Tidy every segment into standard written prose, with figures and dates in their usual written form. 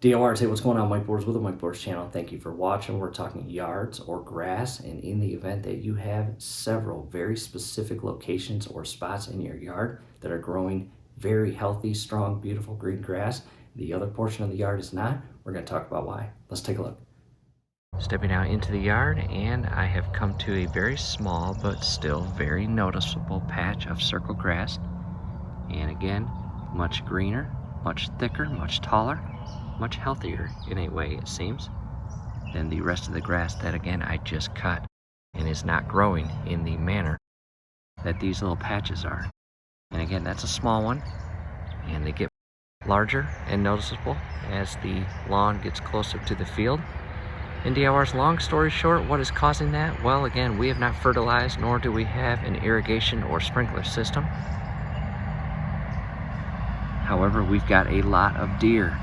DORs, hey, what's going on? Mike Boards with the Mike Boards channel. Thank you for watching. We're talking yards or grass, and in the event that you have several very specific locations or spots in your yard that are growing very healthy, strong, beautiful green grass, the other portion of the yard is not, we're going to talk about why. Let's take a look. Stepping out into the yard, and I have come to a very small but still very noticeable patch of circle grass. And again, much greener, much thicker, much taller, much healthier in a way, it seems, than the rest of the grass that again I just cut and is not growing in the manner that these little patches are. And again, that's a small one, and they get larger and noticeable as the lawn gets closer to the field. And DIR's, long story short, what is causing that? Well, again, we have not fertilized, nor do we have an irrigation or sprinkler system. However, we've got a lot of deer.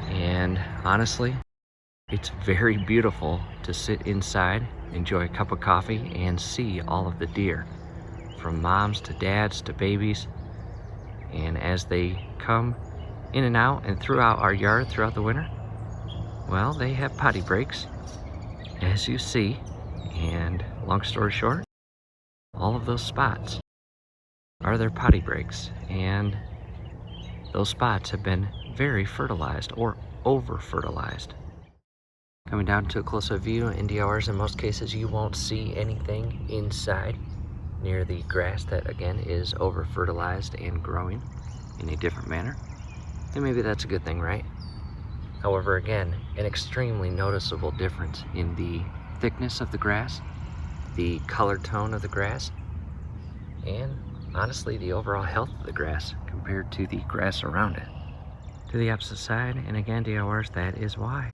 And honestly, it's very beautiful to sit inside, enjoy a cup of coffee, and see all of the deer, from moms to dads to babies. And as they come in and out and throughout our yard throughout the winter, well, they have potty breaks, as you see. And long story short, all of those spots are their potty breaks, and those spots have been very fertilized or over fertilized. Coming down to a closer view, in DIRs, in most cases you won't see anything inside near the grass that again is over fertilized and growing in a different manner. And maybe that's a good thing, right? However, again, an extremely noticeable difference in the thickness of the grass, the color tone of the grass, and honestly the overall health of the grass compared to the grass around it. To the opposite side, and again, DIRs, that is why.